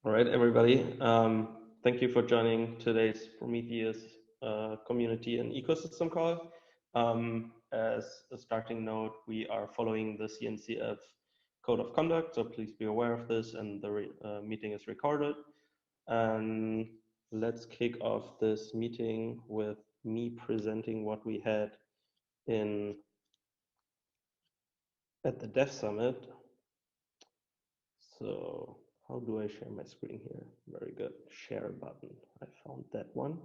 All right, everybody. Thank you for joining today's Prometheus community and ecosystem call. As a starting note, we are following the CNCF code of conduct, so please be aware of this, and the meeting is recorded. And let's kick off this meeting with me presenting what we had at the Dev Summit. So how do I share my screen here? Very good. Share button. I found that one.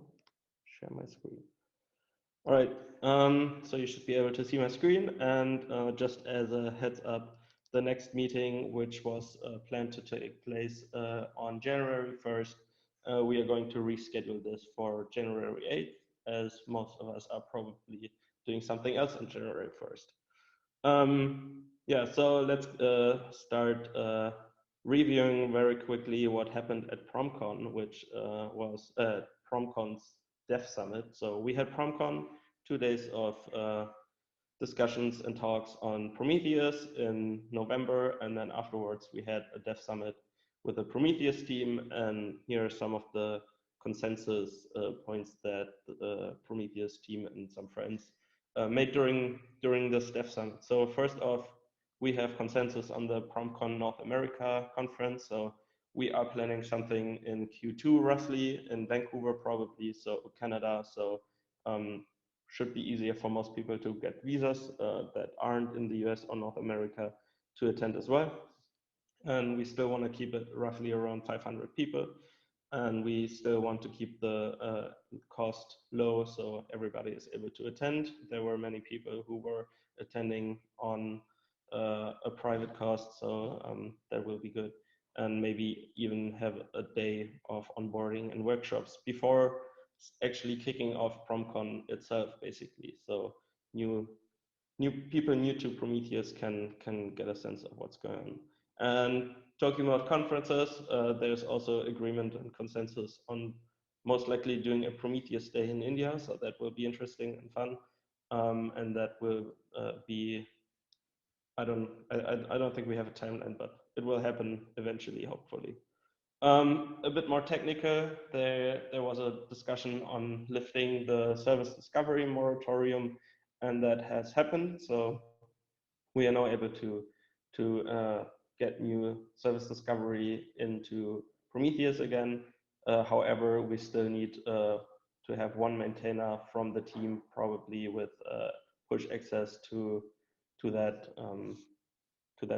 Share my screen. All right. So you should be able to see my screen. And just as a heads up, the next meeting, which was planned to take place on January 1st, we are going to reschedule this for January 8th, as most of us are probably doing something else on January 1st. Yeah, so let's start reviewing very quickly what happened at PromCon, which was PromCon's Dev Summit. So we had PromCon, 2 days of discussions and talks on Prometheus in November, and then afterwards we had a Dev Summit with the Prometheus team, and here are some of the consensus points that the Prometheus team and some friends made during this Dev Summit. So first off, we have consensus on the PromCon North America conference. So we are planning something in Q2 roughly, in Vancouver probably, so Canada. So should be easier for most people to get visas that aren't in the US or North America to attend as well. And we still want to keep it roughly around 500 people. And we still want to keep the cost low so everybody is able to attend. There were many people who were attending on a private cost, so that will be good. And maybe even have a day of onboarding and workshops before actually kicking off PromCon itself, basically. So new people new to Prometheus can get a sense of what's going on. And talking about conferences, there's also agreement and consensus on most likely doing a Prometheus Day in India, so that will be interesting and fun. And that will be, I don't think we have a timeline, but it will happen eventually, hopefully. A bit more technical, there was a discussion on lifting the service discovery moratorium, and that has happened. So we are now able to get new service discovery into Prometheus again. However, we still need to have one maintainer from the team, probably with push access to that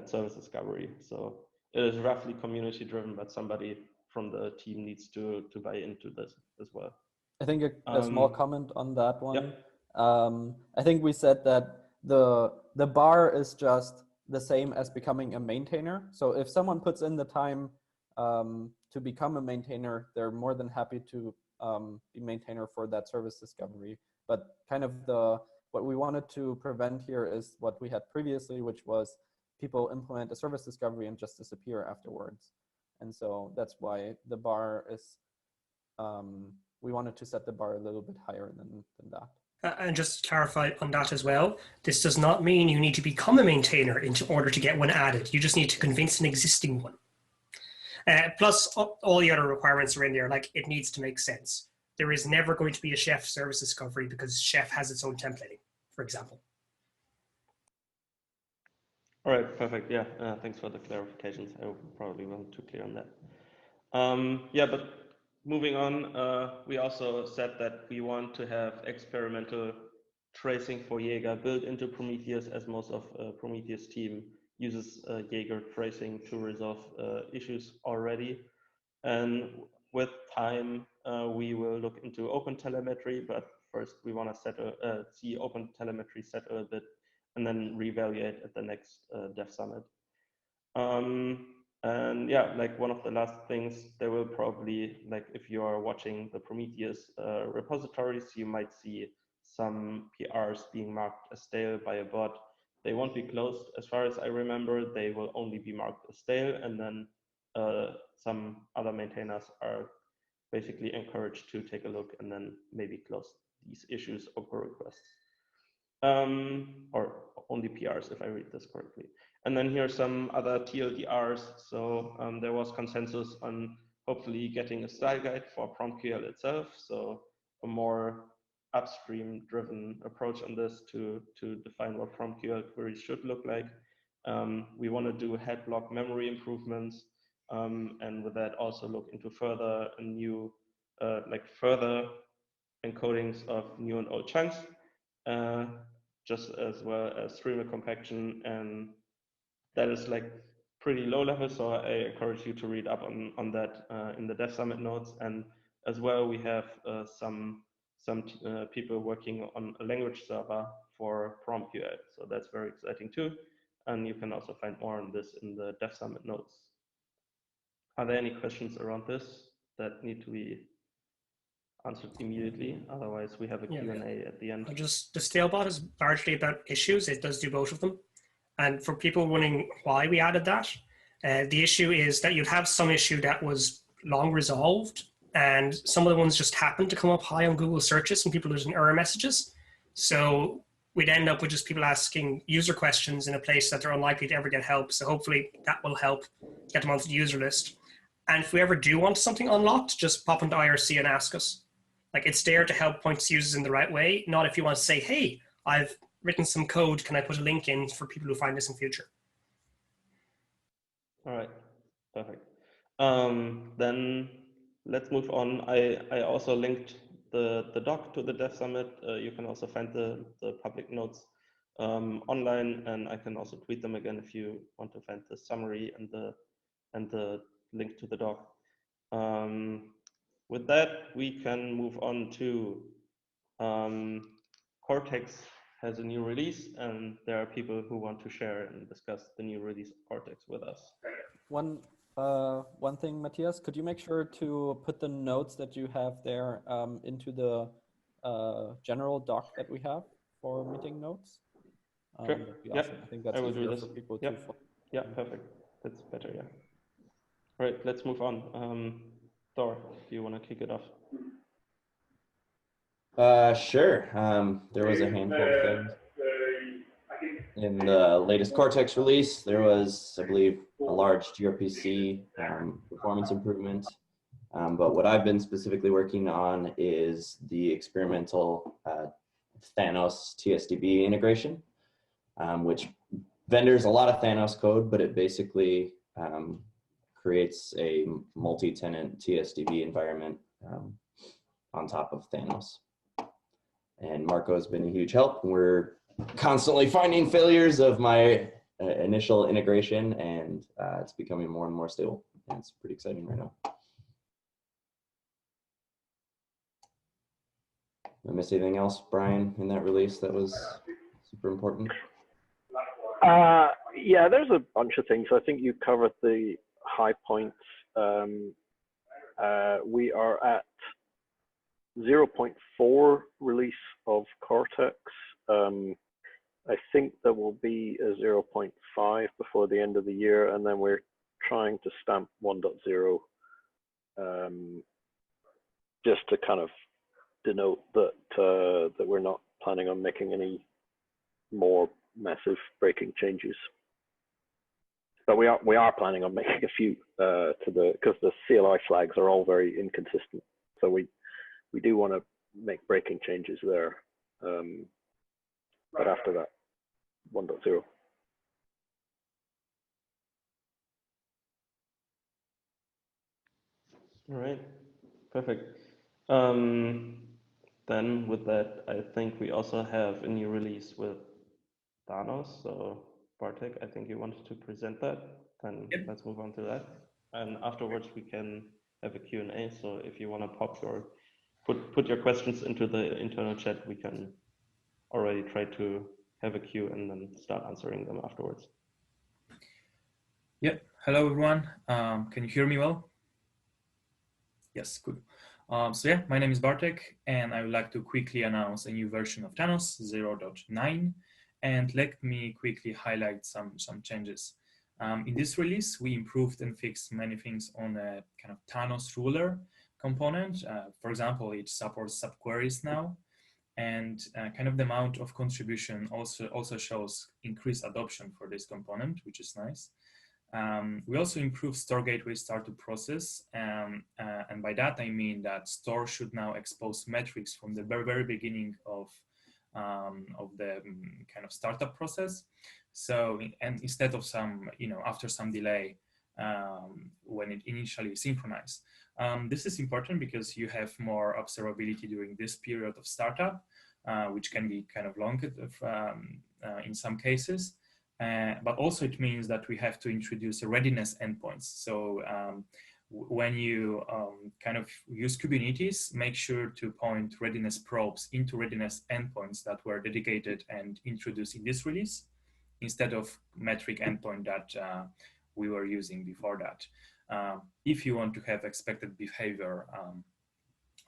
service discovery. So it is roughly community driven, but somebody from the team needs to buy into this as well. I think a small comment on that one. Yep. I think we said that the bar is just the same as becoming a maintainer. So if someone puts in the time to become a maintainer, they're more than happy to be maintainer for that service discovery. But kind of what we wanted to prevent here is what we had previously, which was people implement a service discovery and just disappear afterwards. And so that's why the bar is, we wanted to set the bar a little bit higher than that. And just to clarify on that as well, this does not mean you need to become a maintainer in order to get one added. You just need to convince an existing one. Plus, all the other requirements are in there, like it needs to make sense. There is never going to be a Chef service discovery because Chef has its own templating, for example. All right, perfect. Yeah, thanks for the clarifications. I probably wasn't too clear on that. Yeah, but moving on, we also said that we want to have experimental tracing for Jaeger built into Prometheus, as most of Prometheus team uses Jaeger tracing to resolve issues already. And with time, we will look into OpenTelemetry, but first we want to see OpenTelemetry settle a bit and then reevaluate at the next Dev Summit. And yeah, like one of the last things, there will probably, like if you are watching the Prometheus repositories, you might see some PRs being marked as stale by a bot. They won't be closed. As far as I remember, they will only be marked as stale, and then some other maintainers are basically encouraged to take a look and then maybe close these issues or pull requests. Or only PRs, if I read this correctly. And then here are some other TLDRs. So there was consensus on hopefully getting a style guide for PromQL itself. So a more upstream driven approach on this to define what PromQL queries should look like. We want to do head block memory improvements, and with that also look into further new, further encodings of new and old chunks, just as well as streamer compaction, and that is like pretty low level. So I encourage you to read up on that in the Dev Summit notes. And as well, we have some people working on a language server for PromQL. So that's very exciting too. And you can also find more on this in the Dev Summit notes. Are there any questions around this that need to be answered immediately? Otherwise, we have a Q&A at the end. Just the Stalebot is largely about issues. It does do both of them. And for people wondering why we added that, the issue is that you'd have some issue that was long resolved, and some of the ones just happened to come up high on Google searches and people losing error messages. So we'd end up with just people asking user questions in a place that they're unlikely to ever get help. So hopefully that will help get them onto the user list. And if we ever do want something unlocked, just pop into IRC and ask us. Like, it's there to help point users in the right way, not if you want to say, hey, I've written some code, can I put a link in for people who find this in future? All right, perfect. Then let's move on. I also linked the doc to the Dev Summit. You can also find the public notes online, and I can also tweet them again if you want to find the summary and the link to the doc. With that, we can move on to Cortex has a new release, and there are people who want to share and discuss the new release of Cortex with us. One thing, Matthias, could you make sure to put the notes that you have there into the general doc that we have for meeting notes? Sure. Yeah, awesome. I think that's easier for people to follow. Yeah, perfect. That's better, yeah. All right, let's move on. Thor, if you want to kick it off. Sure. There was a handful of things. In the latest Cortex release, there was, I believe, a large gRPC performance improvement. But what I've been specifically working on is the experimental Thanos TSDB integration, which vendors a lot of Thanos code, but it basically creates a multi-tenant TSDB environment on top of Thanos. And Marco has been a huge help. We're constantly finding failures of my initial integration, and it's becoming more and more stable. And it's pretty exciting right now. Did I miss anything else, Brian, in that release that was super important? Yeah, there's a bunch of things. I think you covered the high points. We are at 0.4 release of Cortex. I think there will be a 0.5 before the end of the year, and then we're trying to stamp 1.0 just to kind of denote that that we're not planning on making any more massive breaking changes. But we are planning on making a few because the CLI flags are all very inconsistent. So we do want to make breaking changes there. But after that, 1.0. All right, perfect. Then with that, I think we also have a new release with Thanos. So Bartek, I think you wanted to present that. Then let's move on to that. And afterwards we can have a Q&A. So if you want to pop put your questions into the internal chat, we can already try to have a queue and then start answering them afterwards. Yeah, hello everyone. Can you hear me well? Yes, good. So yeah, my name is Bartek, and I would like to quickly announce a new version of Thanos 0.9, and let me quickly highlight some changes. In this release, we improved and fixed many things on a kind of Thanos ruler component. For example, it supports subqueries now, and kind of the amount of contribution also shows increased adoption for this component, which is nice. We also improved store gateway startup process, and by that I mean that store should now expose metrics from the very beginning of the kind of startup process. So, and instead of some, after some delay when it initially synchronized. This is important because you have more observability during this period of startup, which can be kind of long in some cases. But also it means that we have to introduce a readiness endpoints. So when you kind of use Kubernetes, make sure to point readiness probes into readiness endpoints that were dedicated and introduced in this release, instead of metric endpoint that we were using before that, if you want to have expected behavior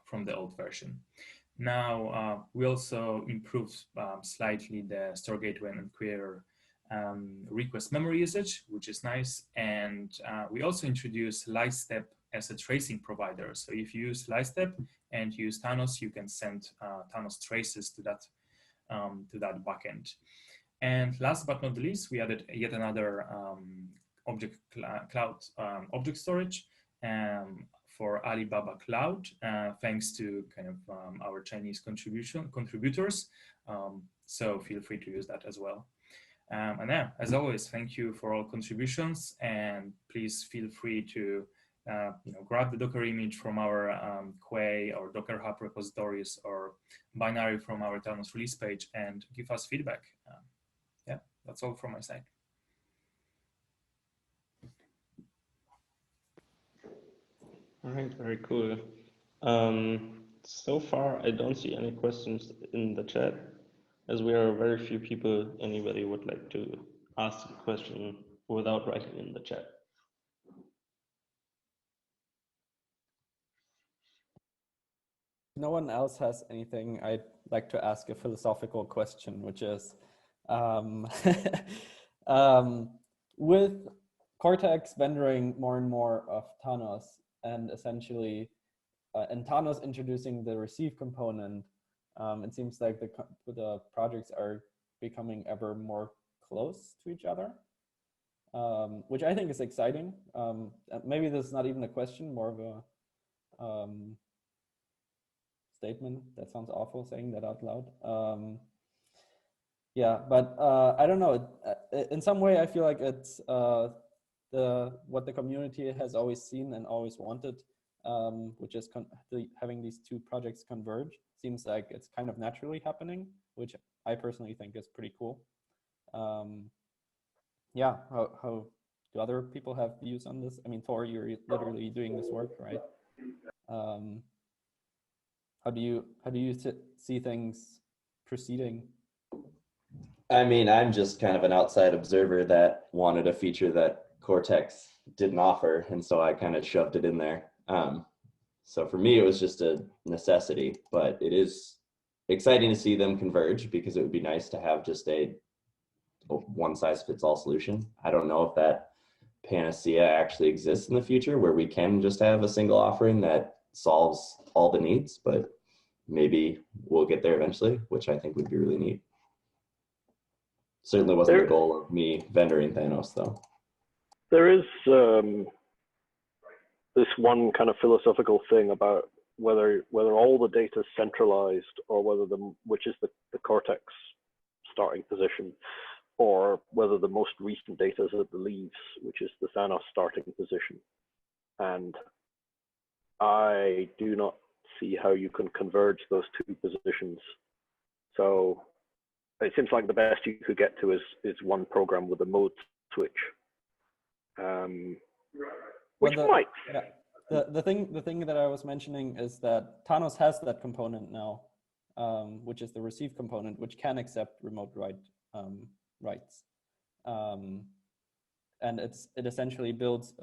from the old version. Now, we also improved slightly the store gateway and query request memory usage, which is nice. And we also introduced Lightstep as a tracing provider. So if you use Lightstep and use Thanos, you can send Thanos traces to that backend. And last but not least, we added yet another cloud object storage for Alibaba Cloud, thanks to kind of our Chinese contributors. So feel free to use that as well. And yeah, as always, thank you for all contributions, and please feel free to grab the Docker image from our Quay or Docker Hub repositories or binary from our Thanos release page and give us feedback. Yeah, that's all from my side. All right, very cool. So far, I don't see any questions in the chat. As we are very few people, anybody would like to ask a question without writing in the chat. No one else has anything. I'd like to ask a philosophical question, which is, with Cortex vendoring more and more of Thanos, and essentially, and Thanos introducing the receive component, it seems like the projects are becoming ever more close to each other, which I think is exciting. Maybe this is not even a question, more of a statement. That sounds awful saying that out loud. Yeah, but I don't know. In some way, I feel like it's what the community has always seen and always wanted, which is having these two projects converge. Seems like it's kind of naturally happening, which I personally think is pretty cool. Yeah, how do other people have views on this? I mean, Thor, you're literally doing this work, right? How do you see things proceeding? I mean, I'm just kind of an outside observer that wanted a feature that Cortex didn't offer, and so I kind of shoved it in there. So for me, it was just a necessity, but it is exciting to see them converge because it would be nice to have just a one-size-fits-all solution. I don't know if that panacea actually exists in the future where we can just have a single offering that solves all the needs, but maybe we'll get there eventually, which I think would be really neat. Certainly wasn't the goal of me vendoring Thanos, though. There is this one kind of philosophical thing about whether all the data is centralized or whether which is the Cortex starting position, or whether the most recent data is at the leaves, which is the Thanos starting position. And I do not see how you can converge those two positions. So it seems like the best you could get to is one program with a mode switch. Which might. Yeah. The thing that I was mentioning is that Thanos has that component now, which is the receive component, which can accept remote writes, and it essentially builds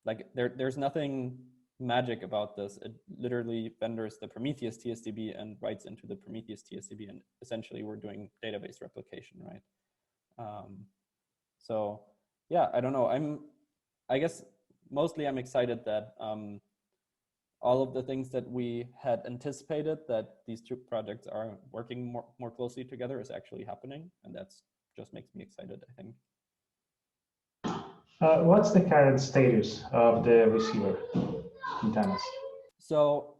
like there's nothing magic about this. It literally vendors the Prometheus TSDB and writes into the Prometheus TSDB, and essentially we're doing database replication, right? So yeah, I don't know. I guess mostly I'm excited that all of the things that we had anticipated that these two projects are working more closely together is actually happening, and that's just makes me excited, I think. What's the current status of the receiver in Thanos? So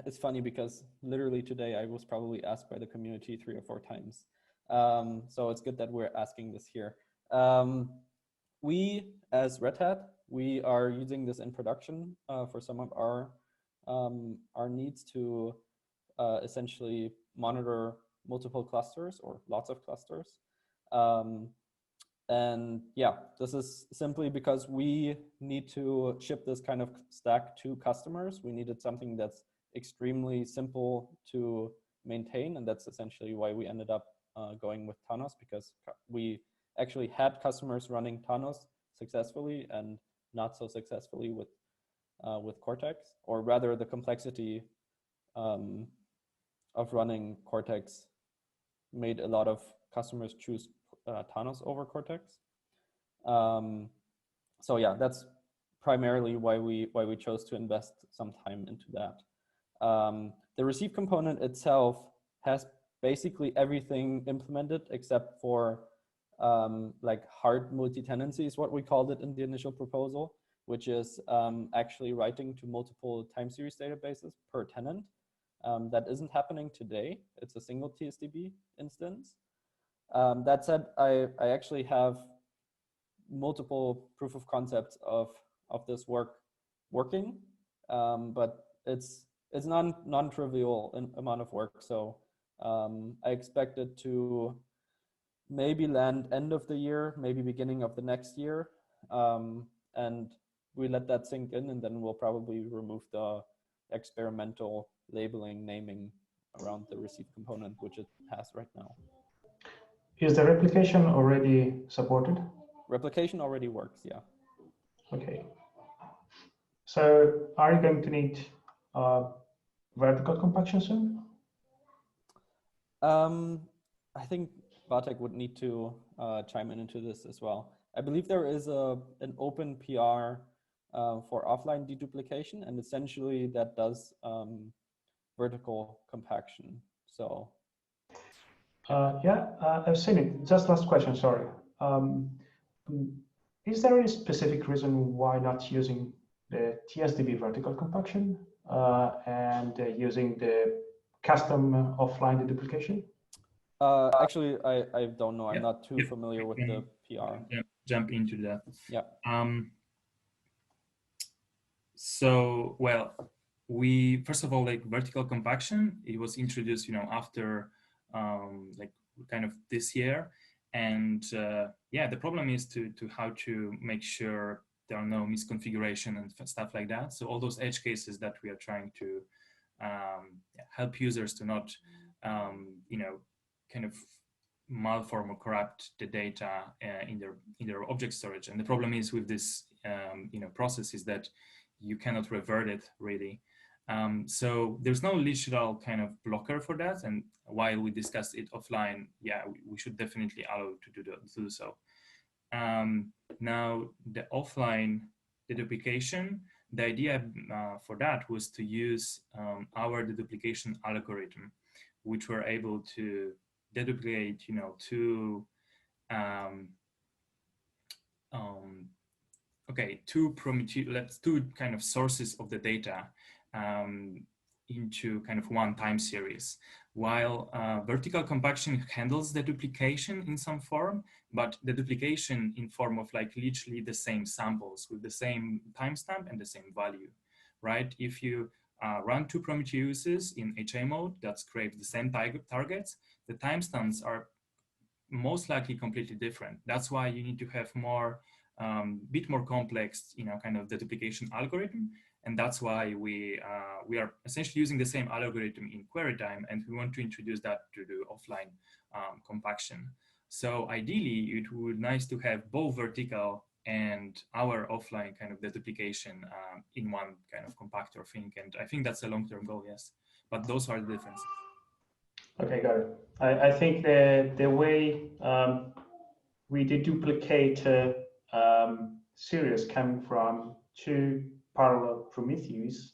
it's funny because literally today I was probably asked by the community 3 or 4 times. So it's good that we're asking this here. We, as Red Hat, we are using this in production for some of our needs to essentially monitor multiple clusters or lots of clusters. And yeah, this is simply because we need to ship this kind of stack to customers. We needed something that's extremely simple to maintain. And that's essentially why we ended up going with Thanos, because we actually had customers running Thanos successfully and not so successfully with Cortex, or rather the complexity of running Cortex made a lot of customers choose Thanos over Cortex. So yeah, that's primarily why we chose to invest some time into that. The receive component itself has basically everything implemented except for like hard multi-tenancy is what we called it in the initial proposal, which is actually writing to multiple time series databases per tenant. That isn't happening today. It's a single TSDB instance. That said, I actually have multiple proof of concepts of this working, but it's non-trivial amount of work. So I expect it to maybe land end of the year, maybe beginning of the next year, and we let that sink in, and then we'll probably remove the experimental labeling, naming around the receive component, which it has right now. Is the replication already supported? Replication already works, yeah. Okay. So are you going to need vertical compaction soon? I think Bartek would need to chime into this as well. I believe there is an open PR for offline deduplication, and essentially that does vertical compaction. So yeah, I've seen it. Just last question, sorry. Is there any specific reason why not using the TSDB vertical compaction and using the custom offline deduplication? Actually, I don't know. I'm not too familiar with the PR. Jump into that. Yeah. So, well, we first of all, like vertical compaction, it was introduced, after like kind of this year, and yeah, the problem is to how to make sure there are no misconfiguration and stuff like that. So all those edge cases that we are trying to help users to not, kind of malform or corrupt the data in their object storage. And the problem is with this, process is that you cannot revert it really. So there's no literal kind of blocker for that. And while we discussed it offline, yeah, we should definitely allow to do so. Now the offline deduplication, the idea for that was to use our deduplication algorithm, which we're able to deduplicate, two two kind of sources of the data into kind of one time series, while vertical compaction handles the duplication in some form, but the duplication in form of like literally the same samples with the same timestamp and the same value, right? If you run two Prometheuses in HA mode that scrape the same targets, the timestamps are most likely completely different. That's why you need to have more, bit more complex, kind of the duplication algorithm. And that's why we are essentially using the same algorithm in query time, and we want to introduce that to the offline compaction. So ideally, it would be nice to have both vertical and our offline kind of the duplication in one kind of compactor thing. And I think that's a long-term goal, yes. But those are the differences. Okay, got it. I think the way we deduplicate series coming from two parallel Prometheus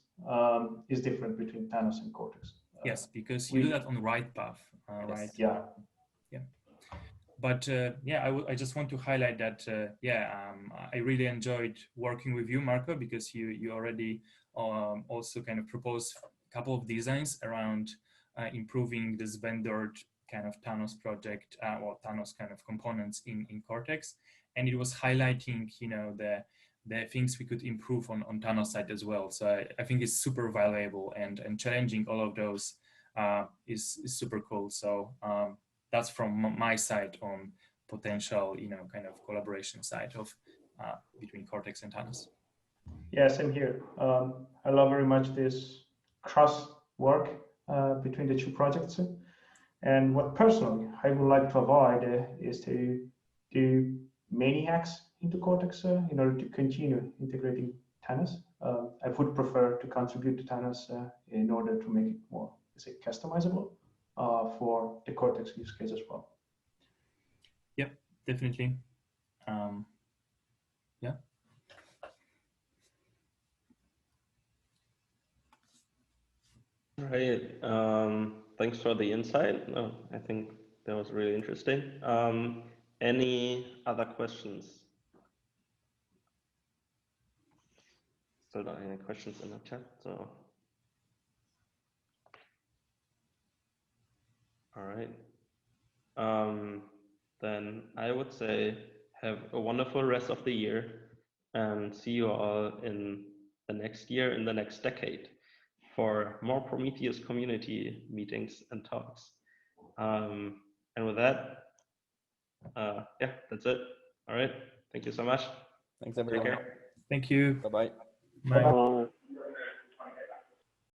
is different between Thanos and Cortex. Yes, because you do that on the right path, yes, right? Yeah. Yeah. But yeah, I just want to highlight that I really enjoyed working with you, Marco, because you already also kind of proposed a couple of designs around improving this vendored kind of Thanos project or Thanos kind of components in Cortex, and it was highlighting the things we could improve on Thanos side as well. So I think it's super valuable, and challenging all of those is super cool. So that's from my side on potential, kind of collaboration side of between Cortex and Thanos. Yeah, same here. I love very much this cross work between the two projects. And what personally I would like to avoid is to do many hacks into Cortex in order to continue integrating Thanos. I would prefer to contribute to Thanos in order to make it more, say, customizable for the Cortex use case as well. Yep, definitely. Yeah. Right. Thanks for the insight. No, I think that was really interesting. Any other questions? Still not any questions in the chat, so. All right. Then I would say have a wonderful rest of the year and see you all in the next year, in the next decade, for more Prometheus community meetings and talks. And with that, yeah, that's it. All right. Thank you so much. Thanks, everyone. Take care. Thank you. Bye-bye. Bye. Bye.